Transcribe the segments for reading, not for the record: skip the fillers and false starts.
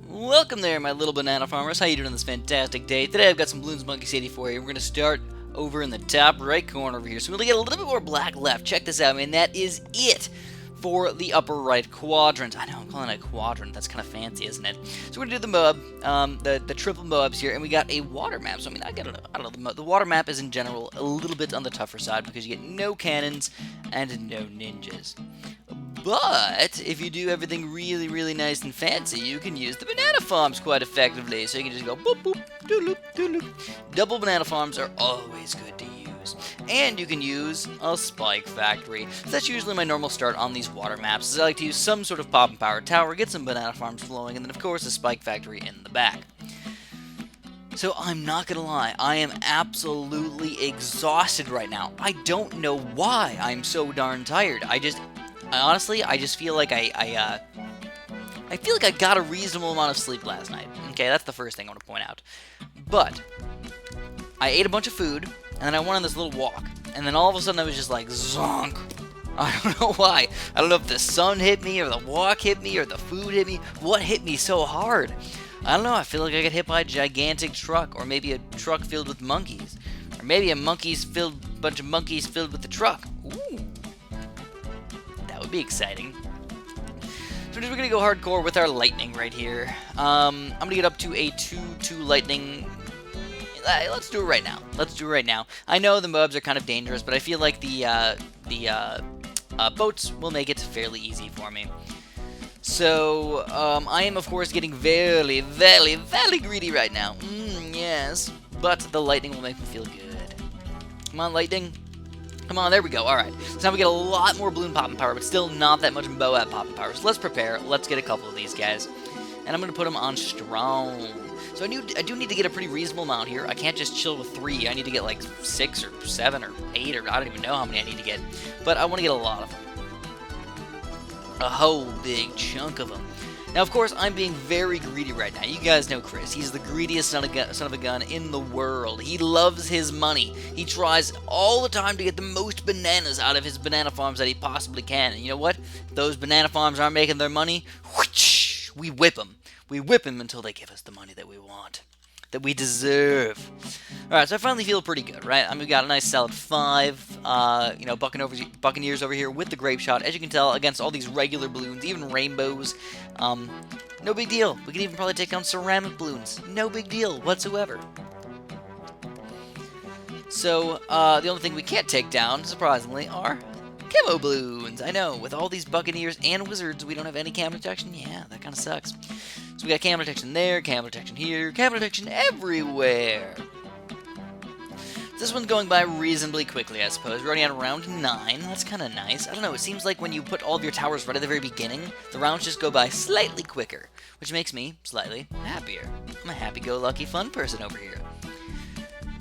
Welcome there, my little banana farmers. How you doing on this fantastic day? Today I've got some Bloons Monkey City for you. We're going to start over in the top right corner over here. So we're going to get a little bit more black left. Check this out, man. That is it for the upper right quadrant. I know, I'm calling it a quadrant. That's kind of fancy, isn't it? So we're going to do the Moab, the triple Moabs here, and we got a water map. So, I mean, I don't know. The water map is, in general, a little bit on the tougher side because you get no cannons and no ninjas. But if you do everything really, really nice and fancy, you can use the banana farms quite effectively. So you can just go boop, boop, doodloop, doodloop. Double banana farms are always good to use. And you can use a spike factory. So that's usually my normal start on these water maps, is I like to use some sort of pop and power tower, get some banana farms flowing, and then of course a spike factory in the back. So I'm not gonna lie, I am absolutely exhausted right now. I don't know why I'm so darn tired. Honestly, I just feel like I feel like I got a reasonable amount of sleep last night. Okay, that's the first thing I want to point out. But I ate a bunch of food, and then I went on this little walk, and then all of a sudden I was just like zonk. I don't know why. I don't know if the sun hit me, or the walk hit me, or the food hit me. What hit me so hard? I don't know. I feel like I got hit by a gigantic truck, or maybe a truck filled with monkeys, or maybe a bunch of monkeys filled with the truck. Ooh. Would be exciting. So we're gonna go hardcore with our lightning right here. I'm gonna get up to a 2-2 lightning. Let's do it right now. Let's do it right now. I know the mobs are kind of dangerous, but I feel like the boats will make it fairly easy for me. So I am of course getting very, very, very greedy right now. Yes, but the lightning will make me feel good. Come on, lightning. Come on, there we go. Alright, so now we get a lot more balloon popping power, but still not that much Moab popping power. So let's prepare. Let's get a couple of these guys. And I'm going to put them on strong. So I do need to get a pretty reasonable amount here. I can't just chill with 3. I need to get like 6 or 7 or 8, or I don't even know how many I need to get. But I want to get a lot of them. A whole big chunk of them. Now, of course, I'm being very greedy right now. You guys know Chris. He's the greediest son of a gun in the world. He loves his money. He tries all the time to get the most bananas out of his banana farms that he possibly can. And you know what? If those banana farms aren't making their money, whoosh, we whip them. We whip them until they give us the money that we want, that we deserve. Alright, so I finally feel pretty good, right? I mean, we got a nice solid 5, Buccaneers over here with the grape shot. As you can tell, against all these regular balloons, even rainbows, no big deal. We can even probably take down ceramic balloons. No big deal whatsoever. So, the only thing we can't take down, surprisingly, are camo balloons. I know, with all these Buccaneers and Wizards, we don't have any camo protection. Yeah, that kind of sucks. So we got camo protection there, camo protection here, camo protection everywhere. This one's going by reasonably quickly, I suppose. We're already on round 9. That's kind of nice. I don't know, it seems like when you put all of your towers right at the very beginning, the rounds just go by slightly quicker, which makes me slightly happier. I'm a happy-go-lucky fun person over here.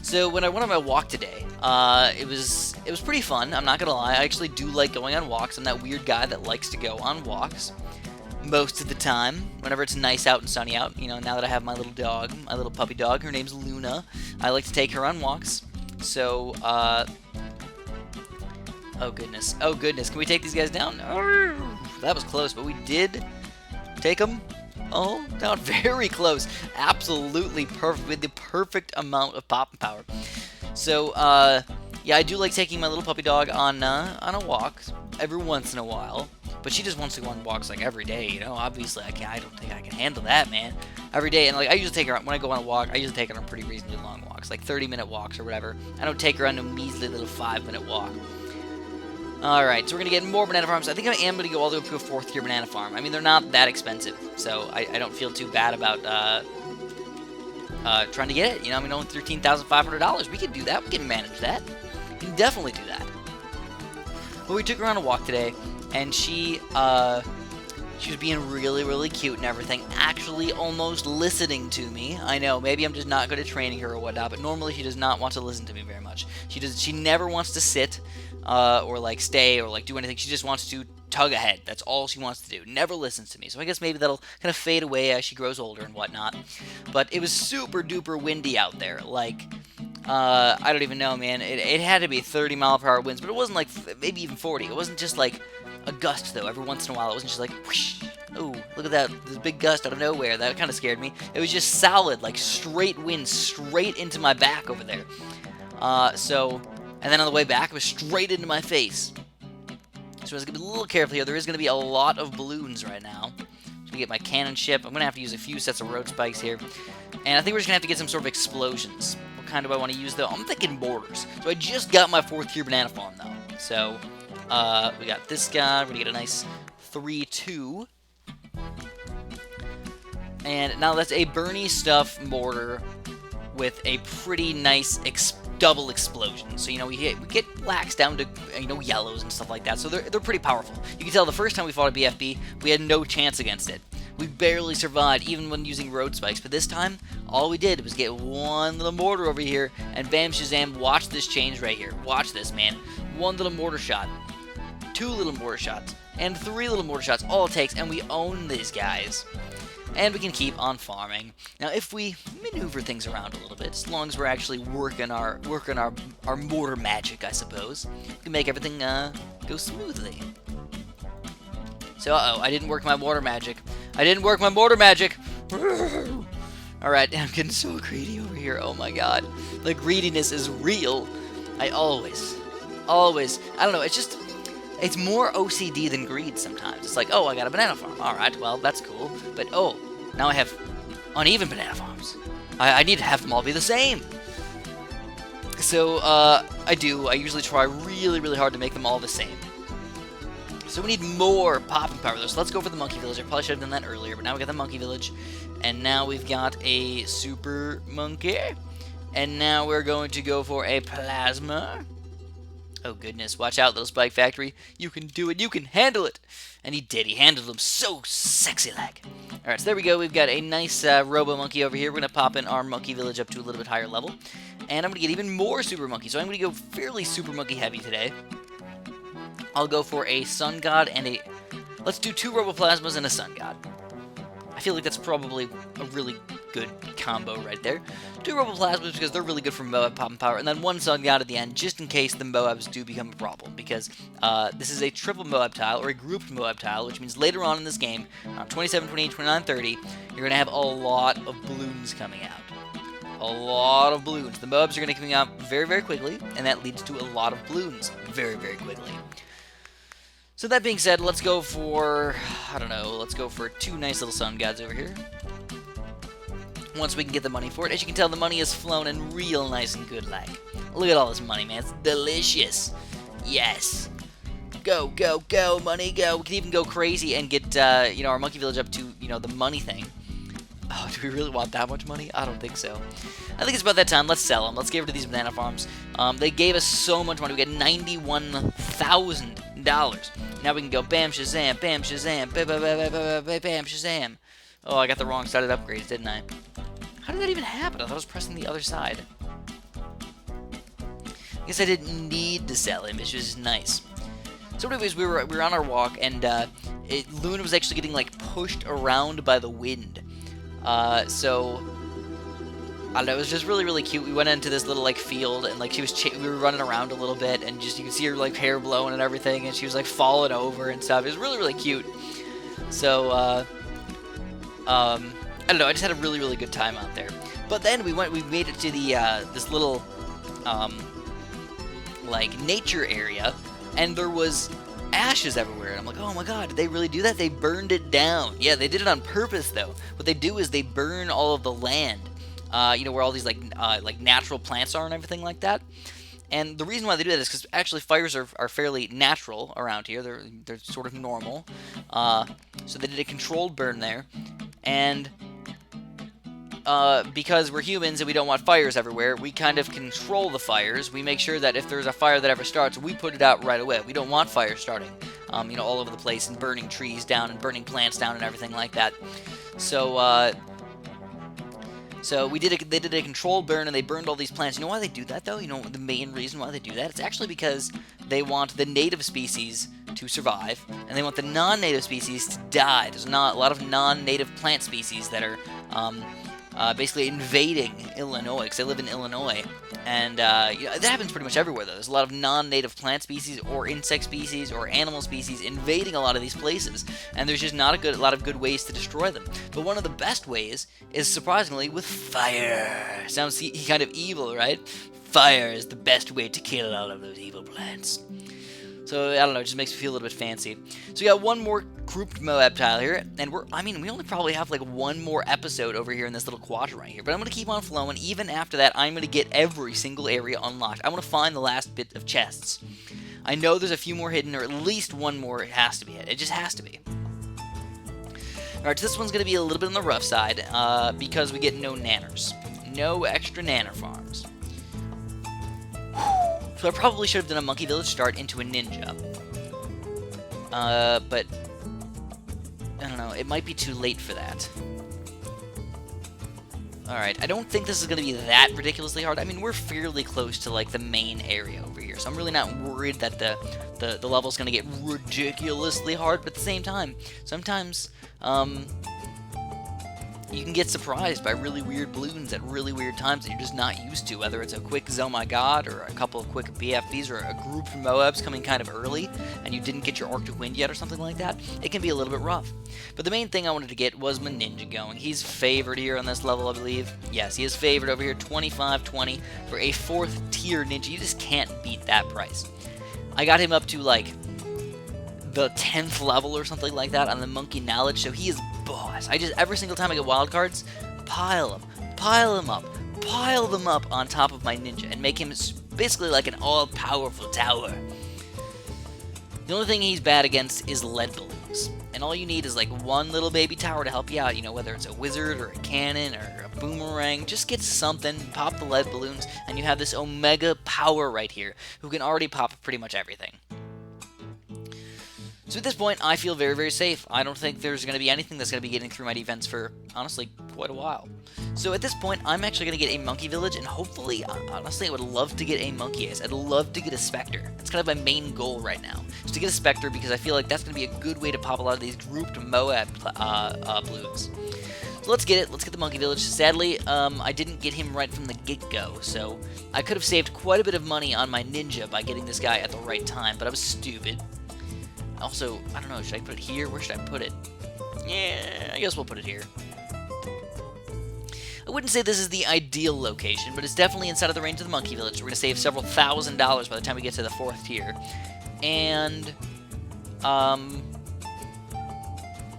So when I went on my walk today, it was pretty fun, I'm not gonna lie. I actually do like going on walks. I'm that weird guy that likes to go on walks most of the time, whenever it's nice out and sunny out. You know, now that I have my little dog, my little puppy dog, her name's Luna, I like to take her on walks. So, oh goodness, can we take these guys down? Oh, that was close, but we did take them all down very close. Absolutely perfect, with the perfect amount of pop and power. So, yeah, I do like taking my little puppy dog on a walk every once in a while, but she just wants to go on walks like every day, you know. Obviously, I don't think I can handle that, man. Every day, and like I usually take her when I go on a walk. I usually take her on pretty reasonably long walks, like 30-minute walks or whatever. I don't take her on a measly little 5-minute walk. All right, so we're gonna get more banana farms. I think I am gonna go all the way up to a 4th-tier banana farm. I mean, they're not that expensive, so I don't feel too bad about trying to get it. You know, I mean, only $13,500. We can do that. We can manage that. We can definitely do that. But we took her on a walk today, and she was being really, really cute and everything, actually almost listening to me. I know, maybe I'm just not good at training her or whatnot, but normally she does not want to listen to me very much. She never wants to sit, or like stay, or like do anything. She just wants to tug ahead. That's all she wants to do. Never listens to me. So I guess maybe that'll kind of fade away as she grows older and whatnot. But it was super duper windy out there. Like, I don't even know, man. It had to be 30-mile-per-hour winds, but it wasn't like maybe even 40. It wasn't just like a gust, though, every once in a while. It wasn't just like, whoosh. Oh, look at that, this big gust out of nowhere. That kind of scared me. It was just solid, like straight wind, straight into my back over there. And then on the way back, it was straight into my face. So I was going to be a little careful here. There is going to be a lot of balloons right now. So I'm going to get my cannon ship. I'm going to have to use a few sets of road spikes here. And I think we're just going to have to get some sort of explosions. What kind do I want to use, though? I'm thinking mortars. So I just got my 4th tier banana farm, though. So we got this guy. We're going to get a nice 3-2. And now that's a Bernie Stuff mortar with a pretty nice double explosion. So, we get blacks down to, yellows and stuff like that. So they're pretty powerful. You can tell the first time we fought a BFB, we had no chance against it. We barely survived, even when using road spikes. But this time, all we did was get one little mortar over here, and bam, shazam, watch this change right here. Watch this, man. One little mortar shot, 2 little mortar shots, and 3 little mortar shots, all it takes, and we own these guys. And we can keep on farming. Now, if we maneuver things around a little bit, as long as we're actually working our mortar magic, I suppose, we can make everything go smoothly. So, I didn't work my mortar magic. Alright, I'm getting so greedy over here. Oh my god. The greediness is real. I always, I don't know, it's more OCD than greed sometimes. It's like, oh, I got a banana farm. Alright, well, that's cool. But, oh, now I have uneven banana farms. I need to have them all be the same. So, I usually try really, really hard to make them all the same. So we need more popping power, though. So let's go for the monkey village. I probably should have done that earlier, but now we got the monkey village. And now we've got a super monkey. And now we're going to go for a plasma. Oh, goodness. Watch out, little Spike Factory. You can do it. You can handle it. And he did. He handled him so sexy-like. Alright, so there we go. We've got a nice robo-monkey over here. We're going to pop in our monkey village up to a little bit higher level. And I'm going to get even more super monkey. So I'm going to go fairly super monkey heavy today. I'll go for a sun god and a... Let's do 2 roboplasmas and a sun god. I feel like that's probably a really good combo right there. 2 roboplasmas because they're really good for Moab popping power, and then 1 sun god at the end, just in case the Moabs do become a problem, because this is a triple Moab tile, or a grouped Moab tile, which means later on in this game, 27, 28, 29, 30, you're going to have a lot of balloons coming out. A lot of balloons. The Moabs are going to be coming out very, very quickly, and that leads to a lot of balloons very, very quickly. So that being said, let's go for, I don't know, let's go for 2 nice little sun gods over here. Once we can get the money for it. As you can tell, the money is flown in real nice and good like. Look at all this money, man. It's delicious. Yes. Go, go, go, money, go. We can even go crazy and get, our monkey village up to, the money thing. Oh, do we really want that much money? I don't think so. I think it's about that time. Let's sell them. Let's give it to these banana farms. They gave us so much money. We got $91,000. Now we can go bam, shazam, bam, shazam, bam, bam, bam, bam, bam, bam, shazam. Oh, I got the wrong side of upgrades, didn't I? How did that even happen? I thought I was pressing the other side. I guess I didn't need to sell him. It's just nice. So anyways, we were on our walk, and Luna was actually getting, pushed around by the wind. So, I don't know, it was just really, really cute. We went into this little, field, and, we were running around a little bit, and just, you could see her, hair blowing and everything, and she was, falling over and stuff. It was really, really cute. So, I don't know, I just had a really, really good time out there. But then we made it to the, this little, nature area, and there was ashes everywhere, and I'm like, oh my god, did they really do that? They burned it down. Yeah, they did it on purpose, though. What they do is they burn all of the land, where all these, natural plants are and everything like that. And the reason why they do that is because actually fires are fairly natural around here. They're sort of normal. So they did a controlled burn there, and because we're humans and we don't want fires everywhere, we kind of control the fires. We make sure that if there's a fire that ever starts, we put it out right away. We don't want fires starting, all over the place and burning trees down and burning plants down and everything like that. So, they did a controlled burn, and they burned all these plants. You know why they do that, though? You know the main reason why they do that? It's actually because they want the native species to survive, and they want the non-native species to die. There's not a lot of non-native plant species that are, basically invading Illinois, because I live in Illinois. And that happens pretty much everywhere, though. There's a lot of non-native plant species or insect species or animal species invading a lot of these places, and there's just not a lot of good ways to destroy them. But one of the best ways is, surprisingly, with fire. Sounds kind of evil, right? Fire is the best way to kill all of those evil plants. So, I don't know, it just makes me feel a little bit fancy. So we got one more grouped Moab tile here, and we only probably have like one more episode over here in this little quadrant right here, but I'm going to keep on flowing. Even after that, I'm going to get every single area unlocked. I want to find the last bit of chests. I know there's a few more hidden, or at least one more it has to be hidden. It just has to be. Alright, so this one's going to be a little bit on the rough side, because we get no nanners. No extra nanner farms. So I probably should have done a monkey village start into a ninja. But I don't know, it might be too late for that. Alright, I don't think this is going to be that ridiculously hard. I mean, we're fairly close to, like, the main area over here, so I'm really not worried that the level's going to get ridiculously hard, but at the same time, sometimes, you can get surprised by really weird balloons at really weird times that you're just not used to, whether it's a quick Oh My God, or a couple of quick BFBs, or a group from Moabs coming kind of early, and you didn't get your Arctic Wind yet or something like that. It can be a little bit rough. But the main thing I wanted to get was my ninja going. He's favored here on this level, I believe. Yes, he is favored over here, 25-20 for a 4th tier ninja. You just can't beat that price. I got him up to, like, the 10th level or something like that on the monkey knowledge, so he is boss. Every single time I get wild cards, pile them up on top of my ninja, and make him basically like an all-powerful tower. The only thing he's bad against is lead balloons, and all you need is like one little baby tower to help you out, you know, whether it's a wizard or a cannon or a boomerang. Just get something, pop the lead balloons, and you have this Omega power right here, who can already pop pretty much everything. So at this point, I feel very, very safe. I don't think there's going to be anything that's going to be getting through my defense for, honestly, quite a while. So at this point, I'm actually going to get a monkey village, and hopefully, honestly, I would love to get a monkey ace. I'd love to get a specter. That's kind of my main goal right now, is to get a specter, because I feel like that's going to be a good way to pop a lot of these grouped Moab Bloons. So let's get it. Let's get the monkey village. Sadly, I didn't get him right from the get-go, so I could have saved quite a bit of money on my ninja by getting this guy at the right time, but I was stupid. Also, I don't know, should I put it here? Where should I put it? Yeah, I guess we'll put it here. I wouldn't say this is the ideal location, but it's definitely inside of the range of the monkey village. We're going to save several $1,000s by the time we get to the 4th tier. And,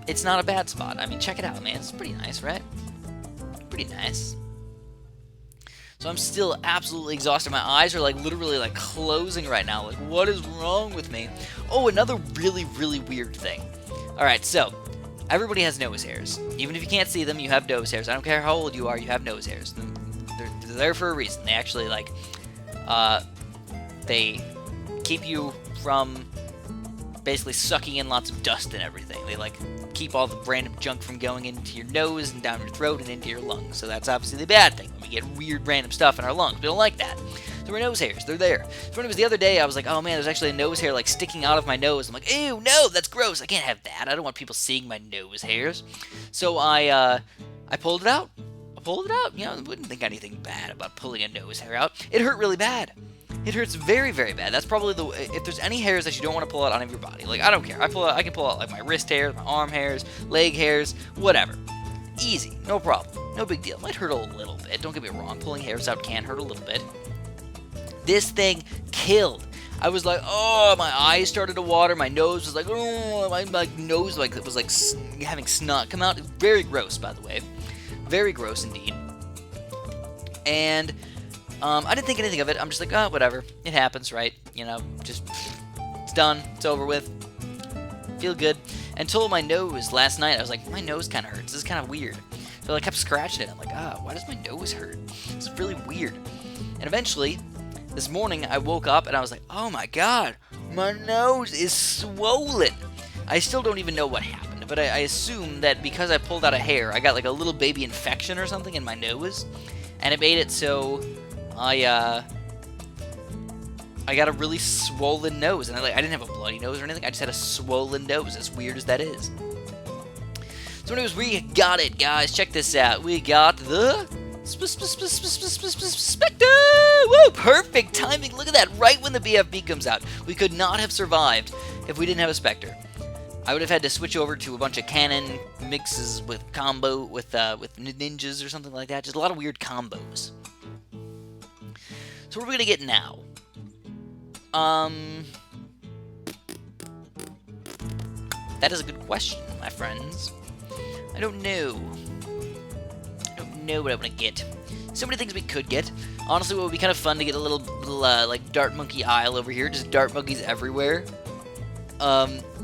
it's not a bad spot. I mean, check it out, man. It's pretty nice, right? Pretty nice. So I'm still absolutely exhausted. My eyes are like literally like closing right now. Like, what is wrong with me? Oh, another really, really weird thing. Alright, so everybody has nose hairs. Even if you can't see them, you have nose hairs. I don't care how old you are, you have nose hairs. They're there for a reason. They actually, like, they keep you from basically sucking in lots of dust and everything. They, like, keep all the random junk from going into your nose and down your throat and into your lungs. So that's obviously the bad thing. We get weird random stuff in our lungs. We don't like that. So our nose hairs, they're there. So when it was the other day, I was like, oh man, there's actually a nose hair like sticking out of my nose. I'm like, ew, no, that's gross. I can't have that. I don't want people seeing my nose hairs. So I pulled it out. You know, I wouldn't think anything bad about pulling a nose hair out. It hurt really bad. It hurts very, very bad. That's probably if there's any hairs that you don't want to pull out on your body. Like, I don't care. I can pull out like my wrist hairs, my arm hairs, leg hairs, whatever. Easy, no problem, no big deal. Might hurt a little bit. Don't get me wrong. Pulling hairs out can hurt a little bit. This thing killed. I was like, oh, my eyes started to water. My nose was like, oh, my nose like it was like having snot come out. It was very gross, by the way. Very gross indeed. And I didn't think anything of it. I'm just like, oh, whatever. It happens, right? You know, just, it's done. It's over with. Feel good. Until my nose last night, I was like, my nose kind of hurts. This is kind of weird. So I kept scratching it. I'm like, why does my nose hurt? It's really weird. And eventually, this morning, I woke up and I was like, oh my god, my nose is swollen. I still don't even know what happened, but I assume that because I pulled out a hair, I got like a little baby infection or something in my nose, and it made it so I got a really swollen nose, and I didn't have a bloody nose or anything. I just had a swollen nose, as weird as that is. So anyways, we got it, guys. Check this out. We got the Spectre! Woo! Perfect timing. Look at that. Right when the BFB comes out. We could not have survived if we didn't have a Spectre. I would have had to switch over to a bunch of cannon mixes with combo with ninjas or something like that. Just a lot of weird combos. So what are we gonna get now? That is a good question, my friends. I don't know. I don't know what I want to get. So many things we could get. Honestly, it would be kind of fun to get a little like Dart Monkey Isle over here. Just dart monkeys everywhere.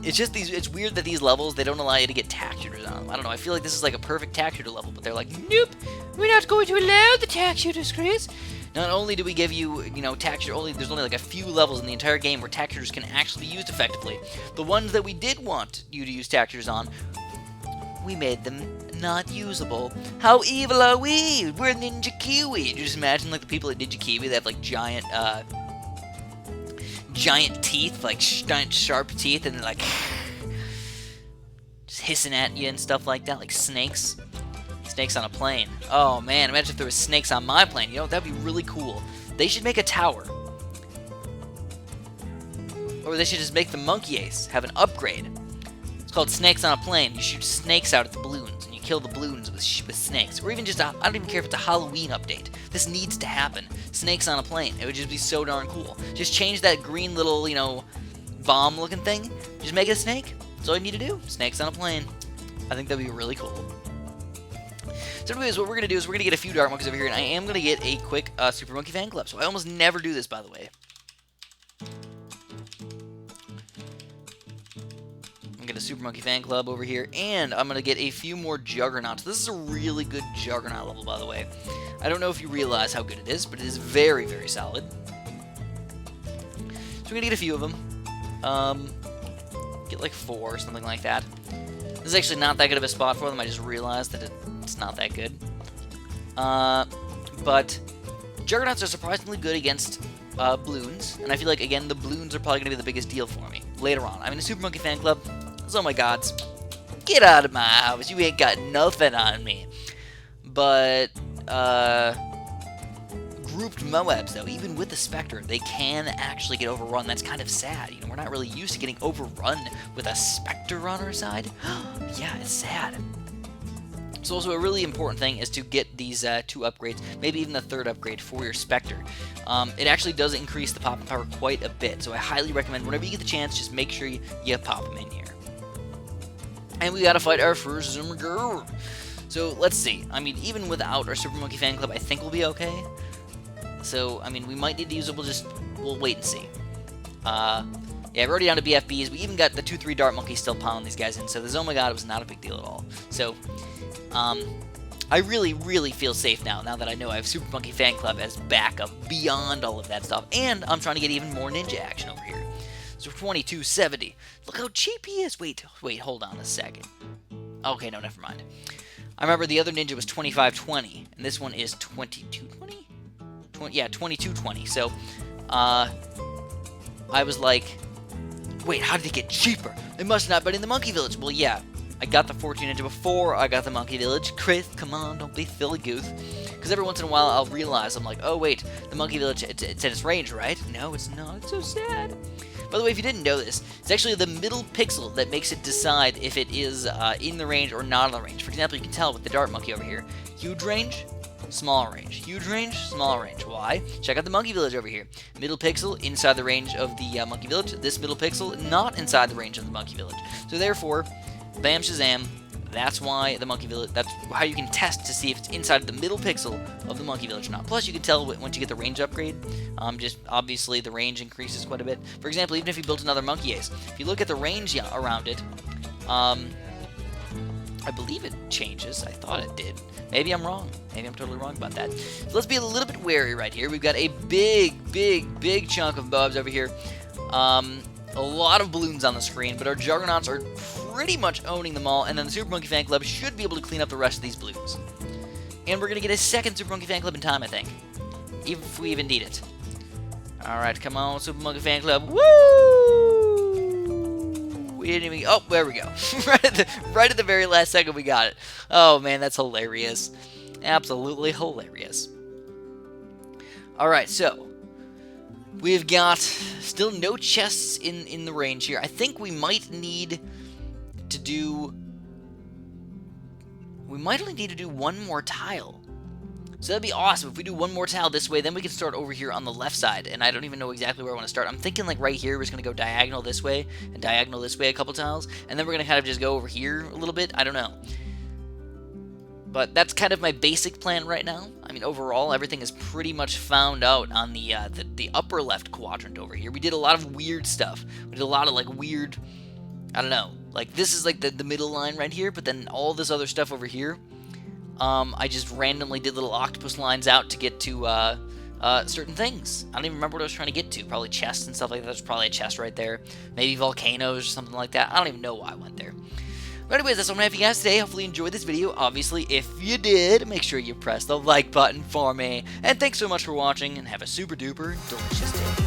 It's just it's weird that these levels, they don't allow you to get tack shooters on them. I don't know, I feel like this is like a perfect tack shooter level, but they're like, nope, we're not going to allow the tack shooters, Chris. Not only do we give you, tack shooter, there's only like a few levels in the entire game where tack shooters can actually be used effectively. The ones that we did want you to use tack shooters on, we made them not usable. How evil are we? We're Ninja Kiwi. You just imagine like the people at Ninja Kiwi that have like giant teeth, like giant sharp teeth, and they're like just hissing at you and stuff like that, like snakes. Snakes on a plane. Oh man, imagine if there was snakes on my plane. That'd be really cool. They should make a tower. Or they should just make the Monkey Ace have an upgrade. It's called Snakes on a Plane. You shoot snakes out at the balloons, and you kill the balloons with snakes. Or even just I don't even care if it's a Halloween update. This needs to happen. Snakes on a plane. It would just be so darn cool. Just change that green little, bomb-looking thing. Just make it a snake. That's all you need to do. Snakes on a plane. I think that'd be really cool. So anyways, what we're going to do is we're going to get a few Dart Monkeys over here, and I am going to get a quick Super Monkey Fan Club. So I almost never do this, by the way. I'm going to get a Super Monkey Fan Club over here, and I'm going to get a few more Juggernauts. This is a really good Juggernaut level, by the way. I don't know if you realize how good it is, but it is very, very solid. So we're going to get a few of them. Get like 4 or something like that. This is actually not that good of a spot for them. I just realized that it's not that good. But Juggernauts are surprisingly good against Bloons, and I feel like, again, the Bloons are probably going to be the biggest deal for me later on. I'm in a Super Monkey Fan Club. Oh my gods. Get out of my house. You ain't got nothing on me. But, grouped Moabs, though, even with the Spectre, they can actually get overrun. That's kind of sad. We're not really used to getting overrun with a Spectre on our side. Yeah, it's sad. So also a really important thing is to get these 2 upgrades, maybe even the 3rd upgrade for your Spectre. It actually does increase the popping power quite a bit, so I highly recommend whenever you get the chance, just make sure you pop them in here. And we gotta fight our first Zimmerger. So let's see. I mean, even without our Super Monkey Fan Club, I think we'll be okay. So, I mean, we might need to use it. We'll wait and see. Yeah, we're already down to BFBs. We even got the 2-3 Dart Monkeys still piling these guys in. So this, oh my god, it was not a big deal at all. So, I really, really feel safe now that I know I have Super Monkey Fan Club as backup beyond all of that stuff. And I'm trying to get even more ninja action over here. So 2270. Look how cheap he is. Wait, hold on a second. Okay, no, never mind. I remember the other ninja was 2520, and this one is 2220? Yeah, 2220. So, I was like, wait, how did it get cheaper? It must not have been in the Monkey Village. Well, yeah, I got the 14 ninja before I got the Monkey Village. Chris, come on, don't be silly goose. Because every once in a while I'll realize, I'm like, oh wait, the Monkey Village, it's at its range, right? No, it's not. It's so sad. By the way, if you didn't know this, it's actually the middle pixel that makes it decide if it is in the range or not in the range. For example, you can tell with the Dart Monkey over here. Huge range, small range. Huge range, small range. Why? Check out the Monkey Village over here. Middle pixel, inside the range of the Monkey Village. This middle pixel, not inside the range of the Monkey Village. So therefore, bam shazam, that's why the Monkey Village, that's how you can test to see if it's inside the middle pixel of the Monkey Village or not. Plus, you can tell once you get the range upgrade, just obviously the range increases quite a bit. For example, even if you built another Monkey Ace, if you look at the range around it, I believe it changes. I thought it did. Maybe I'm wrong. Maybe I'm totally wrong about that. So let's be a little bit wary right here. We've got a big chunk of Moabs over here. A lot of balloons on the screen, but our Juggernauts are pretty much owning them all, and then the Super Monkey Fan Club should be able to clean up the rest of these balloons. And we're going to get a second Super Monkey Fan Club in time, I think. If we even need it. Alright, come on, Super Monkey Fan Club. Woo! We didn't even... Oh, there we go. right at the very last second we got it. Oh, man, that's hilarious. Absolutely hilarious. Alright, so... we've got still no chests in the range here. I think we might need to do... we might only need to do one more tile. So that'd be awesome. If we do one more tile this way, then we can start over here on the left side. And I don't even know exactly where I want to start. I'm thinking like right here, we're just going to go diagonal this way and diagonal this way a couple tiles. And then we're going to kind of just go over here a little bit. I don't know. But that's kind of my basic plan right now. I mean, overall, everything is pretty much found out on the upper left quadrant over here. We did a lot of weird stuff. We did a lot of like weird, I don't know. Like this is like the middle line right here, but then all this other stuff over here. I just randomly did little octopus lines out to get to certain things. I don't even remember what I was trying to get to. Probably chests and stuff like that. There's probably a chest right there. Maybe volcanoes or something like that. I don't even know why I went there. But anyways, that's all I'm going to have for you guys today. Hopefully you enjoyed this video. Obviously, if you did, make sure you press the like button for me. And thanks so much for watching, and have a super duper delicious day.